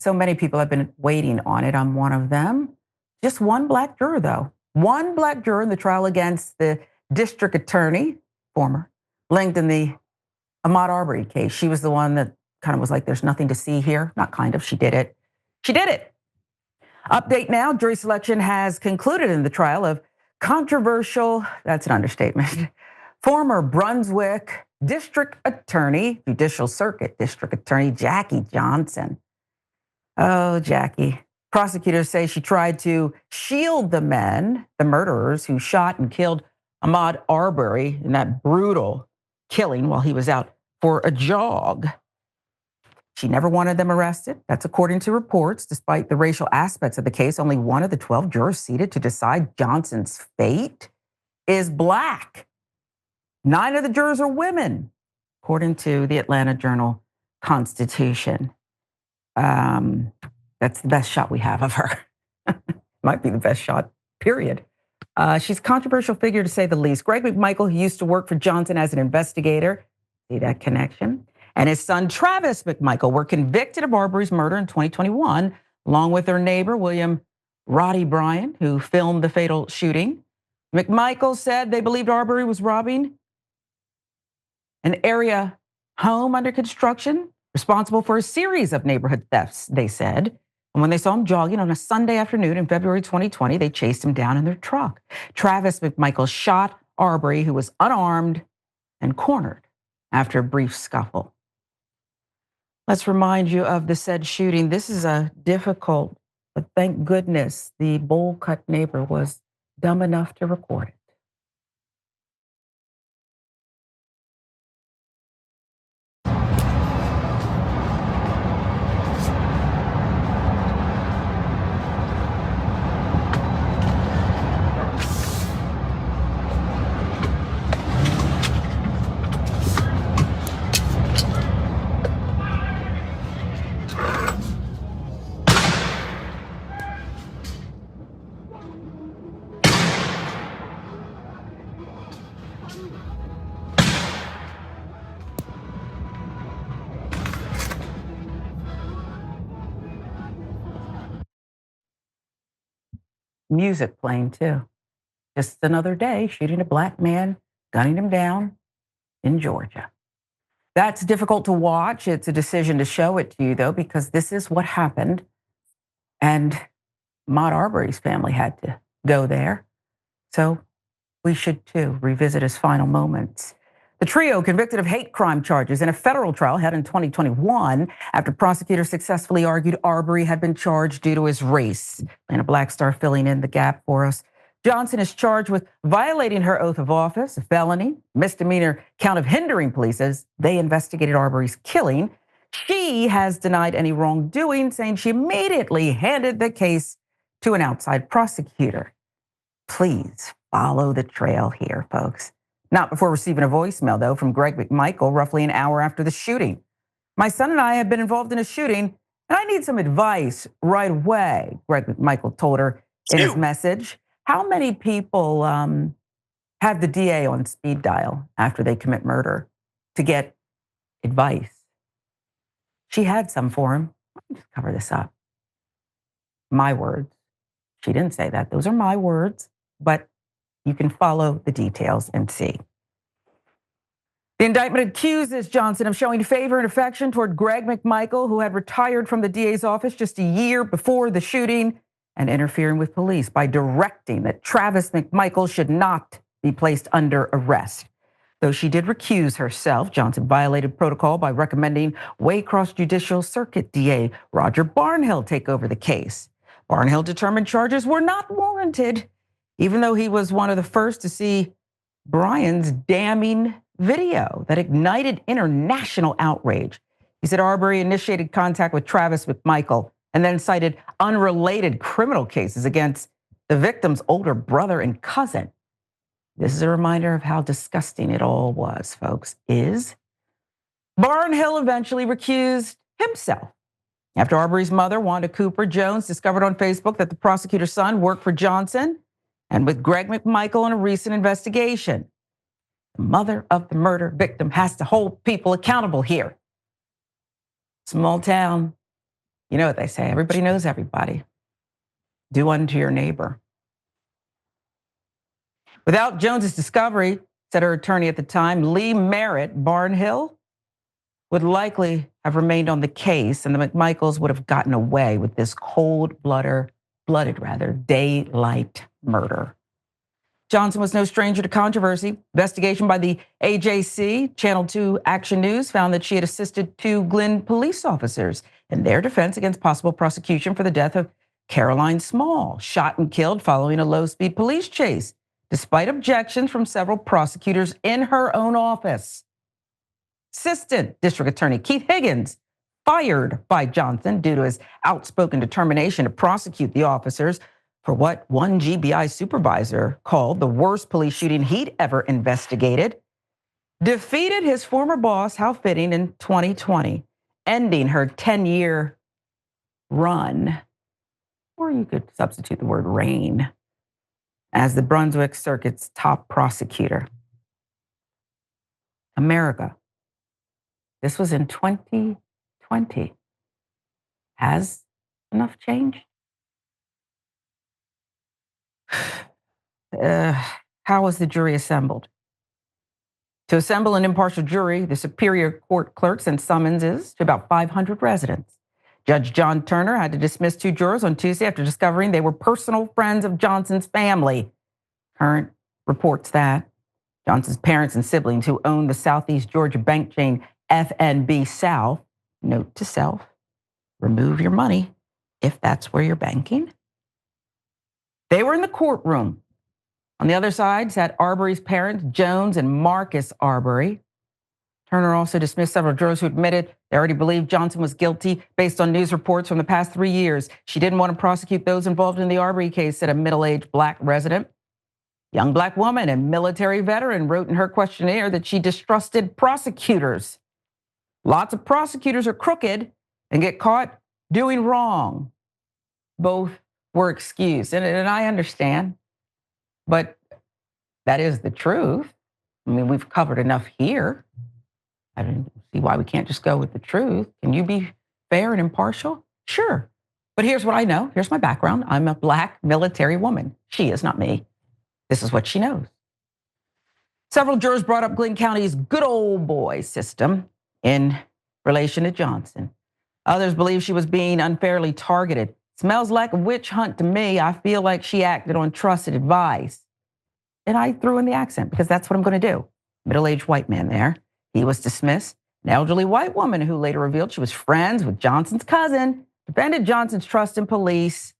So many people have been waiting on it. I'm one of them. Just one black juror, though. One black juror in the trial against the district attorney, former, linked in the Ahmaud Arbery case. She was the one that kind of was like, there's nothing to see here. Not kind of, she did it. She did it. Update now, jury selection has concluded in the trial of controversial, that's an understatement, former Brunswick district attorney, Judicial Circuit district attorney, Jackie Johnson. Oh, Jackie. Prosecutors say she tried to shield the men, the murderers who shot and killed Ahmaud Arbery in that brutal killing while he was out for a jog. She never wanted them arrested. That's according to reports. Despite the racial aspects of the case, only one of the 12 jurors seated to decide Johnson's fate is black. 9 of the jurors are women, according to the Atlanta Journal-Constitution. That's the best shot we have of her. Might be the best shot, period. She's a controversial figure to say the least. Greg McMichael, who used to work for Johnson as an investigator, see that connection, and his son Travis McMichael were convicted of Arbery's murder in 2021, along with their neighbor, William Roddy Bryan, who filmed the fatal shooting. McMichael said they believed Arbery was robbing an area home under construction, responsible for a series of neighborhood thefts, they said. And when they saw him jogging on a Sunday afternoon in February 2020, they chased him down in their truck. Travis McMichael shot Arbery, who was unarmed and cornered after a brief scuffle. Let's remind you of the said shooting. This is a difficult, but thank goodness the bowl-cut neighbor was dumb enough to record it. Music playing too. Just another day shooting a black man, gunning him down in Georgia. That's difficult to watch. It's a decision to show it to you, though, because this is what happened. And Ahmaud Arbery's family had to go there. So we should, too, revisit his final moments. The trio convicted of hate crime charges in a federal trial held in 2021 after prosecutors successfully argued Arbery had been charged due to his race. And a Black Star filling in the gap for us. Johnson is charged with violating her oath of office, a felony, misdemeanor count of hindering police as they investigated Arbery's killing. She has denied any wrongdoing, saying she immediately handed the case to an outside prosecutor. Please follow the trail here, folks. Not before receiving a voicemail, though, from Greg McMichael roughly an hour after the shooting. My son and I have been involved in a shooting, and I need some advice right away, Greg McMichael told her in his message. How many people have the DA on speed dial after they commit murder to get advice? She had some for him. Let me just cover this up. My words. She didn't say that. Those are my words, but you can follow the details and see. The indictment accuses Johnson of showing favor and affection toward Greg McMichael, who had retired from the DA's office just a year before the shooting, and interfering with police by directing that Travis McMichael should not be placed under arrest. Though she did recuse herself, Johnson violated protocol by recommending Waycross Judicial Circuit DA Roger Barnhill take over the case. Barnhill determined charges were not warranted, even though he was one of the first to see Bryan's damning video that ignited international outrage. He said Arbery initiated contact with Travis McMichael and then cited unrelated criminal cases against the victim's older brother and cousin. This is a reminder of how disgusting it all was, folks. Barnhill eventually recused himself after Arbery's mother, Wanda Cooper Jones, discovered on Facebook that the prosecutor's son worked for Johnson and with Greg McMichael in a recent investigation. The mother of the murder victim has to hold people accountable here. Small town, You know what they say, everybody knows everybody. Do unto your neighbor. Without Jones's discovery, said her attorney at the time, Lee Merritt Barnhill would likely have remained on the case, and the McMichaels would have gotten away with this cold-blooded daylight murder. Johnson was no stranger to controversy. Investigation by the AJC, Channel 2 Action News, found that she had assisted 2 Glen police officers in their defense against possible prosecution for the death of Caroline Small, shot and killed following a low-speed police chase, despite objections from several prosecutors in her own office. Assistant District Attorney Keith Higgins, fired by Johnson due to his outspoken determination to prosecute the officers for what one GBI supervisor called the worst police shooting he'd ever investigated, defeated his former boss, Hal Fitting, in 2020, ending her 10-year run, or you could substitute the word reign, as the Brunswick Circuit's top prosecutor. America. This was in 2020. Has enough changed? How was the jury assembled? To assemble an impartial jury, the Superior Court clerk sent summonses to about 500 residents. Judge John Turner had to dismiss 2 jurors on Tuesday after discovering they were personal friends of Johnson's family. Current reports that Johnson's parents and siblings, who owned the Southeast Georgia bank chain FNB South, note to self, remove your money if that's where you're banking. They were in the courtroom. On the other side sat Arbery's parents, Jones and Marcus Arbery. Turner also dismissed several jurors who admitted they already believed Johnson was guilty based on news reports from the past 3 years. She didn't want to prosecute those involved in the Arbery case, said a middle-aged Black resident. Young Black woman and military veteran wrote in her questionnaire that she distrusted prosecutors. Lots of prosecutors are crooked and get caught doing wrong. Both were excused, and I understand, but that is the truth. I mean, we've covered enough here. I don't see why we can't just go with the truth. Can you be fair and impartial? Sure. But here's what I know. Here's my background. I'm a Black military woman. She is not me. This is what she knows. Several jurors brought up Glenn County's good old boy system in relation to Johnson. Others believe she was being unfairly targeted. Smells like a witch hunt to me. I feel like she acted on trusted advice. And I threw in the accent because that's what I'm going to do. Middle-aged white man there. He was dismissed. An elderly white woman who later revealed she was friends with Johnson's cousin, defended Johnson's trust in police.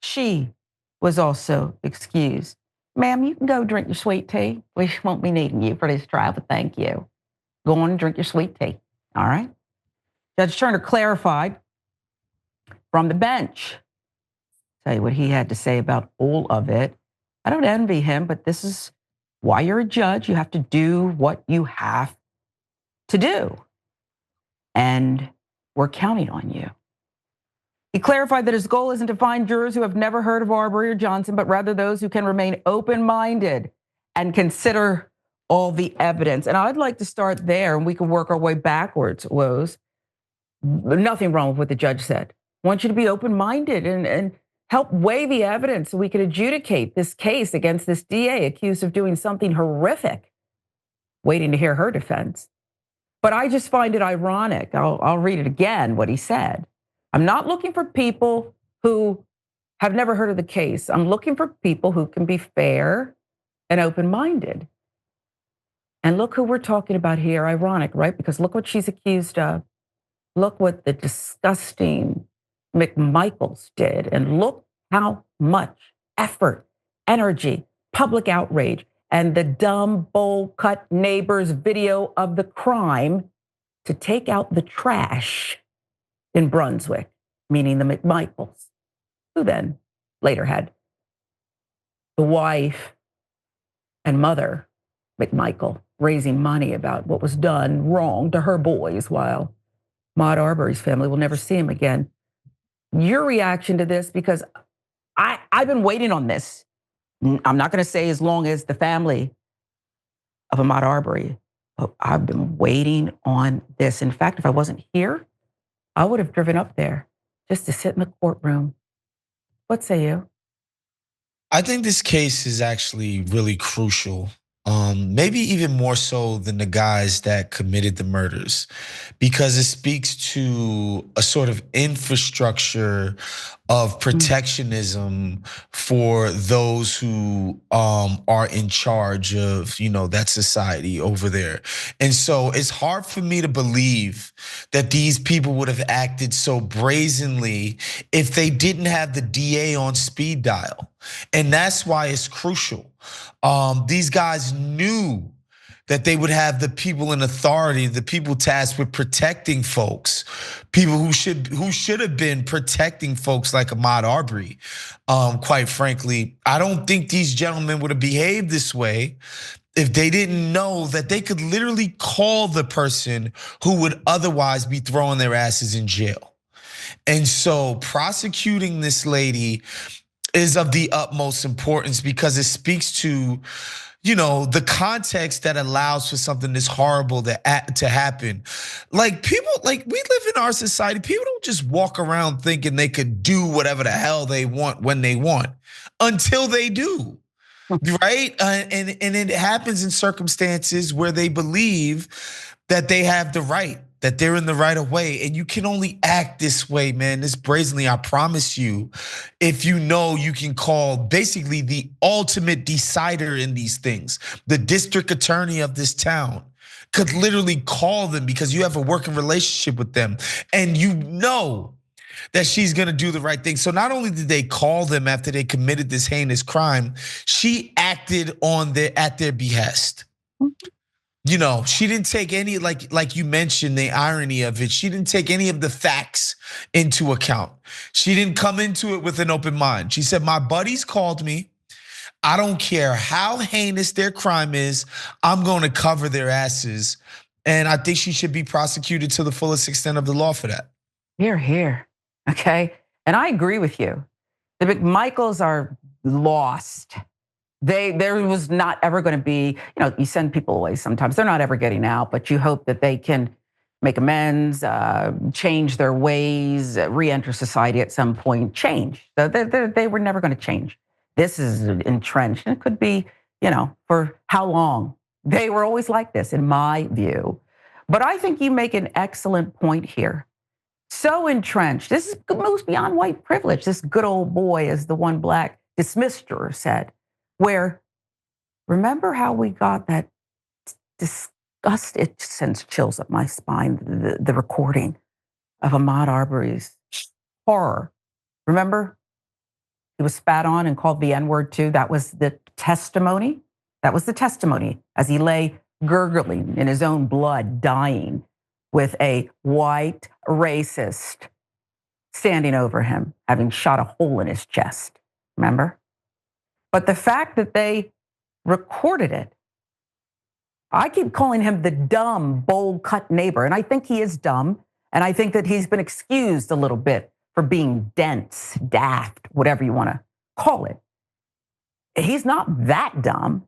She was also excused. Ma'am, you can go drink your sweet tea. We won't be needing you for this trial, but thank you. Go on and drink your sweet tea. All right? Judge Turner clarified from the bench. Tell you what he had to say about all of it. I don't envy him, but this is why you're a judge. You have to do what you have to do. And we're counting on you. He clarified that his goal isn't to find jurors who have never heard of Arbery or Johnson, but rather those who can remain open-minded and consider all the evidence. And I'd like to start there, and we can work our way backwards, Woes. Nothing wrong with what the judge said. I want you to be open-minded and help weigh the evidence so we can adjudicate this case against this DA accused of doing something horrific. Waiting to hear her defense. But I just find it ironic. I'll read it again, what he said. I'm not looking for people who have never heard of the case. I'm looking for people who can be fair and open-minded. And look who we're talking about here. Ironic, right? Because look what she's accused of. Look what the disgusting McMichaels did. And look how much effort, energy, public outrage, and the dumb, bowl-cut neighbor's video of the crime to take out the trash in Brunswick, meaning the McMichaels, who then later had the wife and mother, McMichael, raising money about what was done wrong to her boys, while Ahmaud Arbery's family will never see him again. Your reaction to this, because I've been waiting on this. I'm not going to say as long as the family of Ahmaud Arbery, but I've been waiting on this. In fact, if I wasn't here, I would have driven up there just to sit in the courtroom. What say you? I think this case is actually really crucial. Maybe even more so than the guys that committed the murders, because it speaks to a sort of infrastructure of Mm. protectionism for those who are in charge of, that society over there. And so it's hard for me to believe that these people would have acted so brazenly if they didn't have the DA on speed dial. And that's why it's crucial. These guys knew that they would have the people in authority, the people tasked with protecting folks, people who should have been protecting folks like Ahmaud Arbery. Quite frankly, I don't think these gentlemen would have behaved this way if they didn't know that they could literally call the person who would otherwise be throwing their asses in jail. And so prosecuting this lady is of the utmost importance because it speaks to, the context that allows for something this horrible to happen. Like people, like we live in our society, people don't just walk around thinking they could do whatever the hell they want when they want until they do. Right? And it happens in circumstances where they believe that they have the right, that they're in the right of way. And you can only act this way, man, this brazenly, I promise you, if you know you can call basically the ultimate decider in these things, the district attorney of this town could literally call them because you have a working relationship with them and you know that she's gonna do the right thing. So not only did they call them after they committed this heinous crime, she acted at their behest. She didn't take any, like you mentioned, the irony of it. She didn't take any of the facts into account. She didn't come into it with an open mind. She said, my buddies called me. I don't care how heinous their crime is. I'm gonna cover their asses. And I think she should be prosecuted to the fullest extent of the law for that. Here, here. Okay. And I agree with you. The McMichaels are lost. There was not ever going to be, you send people away sometimes. They're not ever getting out, but you hope that they can make amends, change their ways, re-enter society at some point, change. They were never going to change. This is entrenched. And it could be, for how long? They were always like this, in my view. But I think you make an excellent point here. So entrenched. This moves beyond white privilege. This good old boy, as the one black dismissed juror said, where remember how we got that disgust, it sends chills up my spine, the recording of Ahmaud Arbery's horror. Remember? He was spat on and called the N-word too. That was the testimony. That was the testimony as he lay gurgling in his own blood, dying with a white racist standing over him, having shot a hole in his chest. Remember? But the fact that they recorded it, I keep calling him the dumb, bowl cut neighbor. And I think he is dumb. And I think that he's been excused a little bit for being dense, daft, whatever you want to call it. He's not that dumb.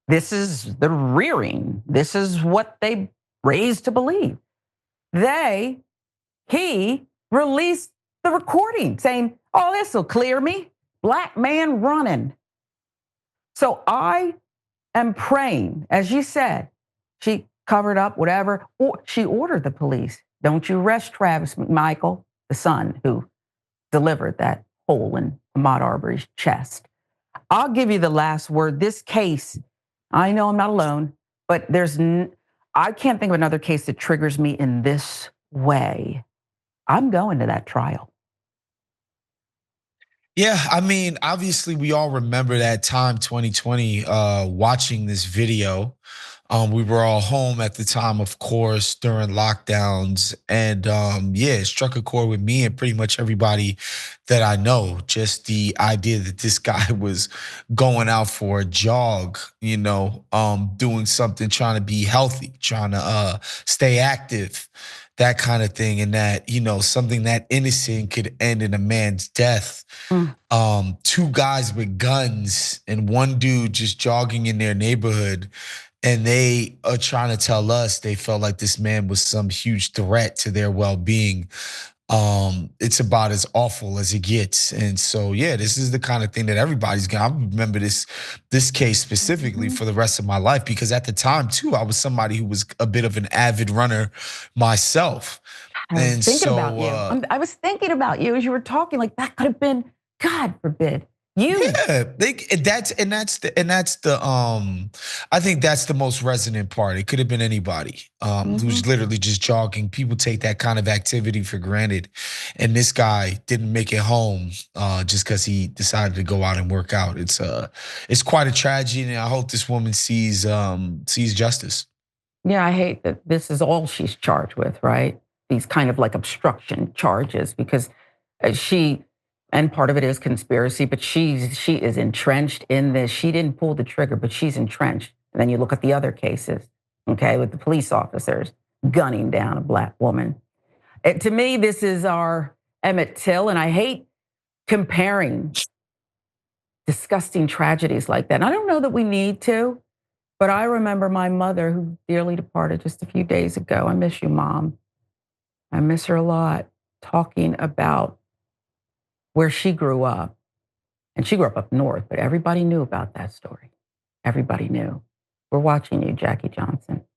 This is the rearing. This is what they raised to believe. He released the recording saying, oh, this will clear me. Black man running. So I am praying, as you said, she covered up whatever, or she ordered the police. Don't you arrest Travis McMichael, the son who delivered that hole in Ahmaud Arbery's chest. I'll give you the last word. This case, I know I'm not alone, but I can't think of another case that triggers me in this way. I'm going to that trial. Yeah, I mean, obviously, we all remember that time, 2020, watching this video. We were all home at the time, of course, during lockdowns. And yeah, it struck a chord with me and pretty much everybody that I know. Just the idea that this guy was going out for a jog, doing something, trying to be healthy, trying to stay active, that kind of thing. And that, something that innocent could end in a man's death. Two guys with guns and one dude just jogging in their neighborhood, and they are trying to tell us they felt like this man was some huge threat to their well-being. It's about as awful as it gets. And so, yeah, this is the kind of thing that everybody's gonna. I remember this case specifically Mhm. for the rest of my life because at the time too, I was somebody who was a bit of an avid runner myself, I was and thinking about so you. I was thinking about you as you were talking. Like that could have been, God forbid, you. yeah, that's the I think that's the most resonant part. It could have been anybody Mhm. who's literally just jogging. People take that kind of activity for granted, and this guy didn't make it home just because he decided to go out and work out. It's quite a tragedy, and I hope this woman sees justice. Yeah, I hate that this is all she's charged with, right? These kind of like obstruction charges because she, and part of it is conspiracy, but she is entrenched in this. She didn't pull the trigger, but she's entrenched. And then you look at the other cases, okay, with the police officers gunning down a black woman. To me, this is our Emmett Till, and I hate comparing disgusting tragedies like that. And I don't know that we need to. But I remember my mother, who dearly departed just a few days ago. I miss you, Mom. I miss her a lot, talking about where she grew up. And she grew up north, but everybody knew about that story. Everybody knew. We're watching you, Jackie Johnson.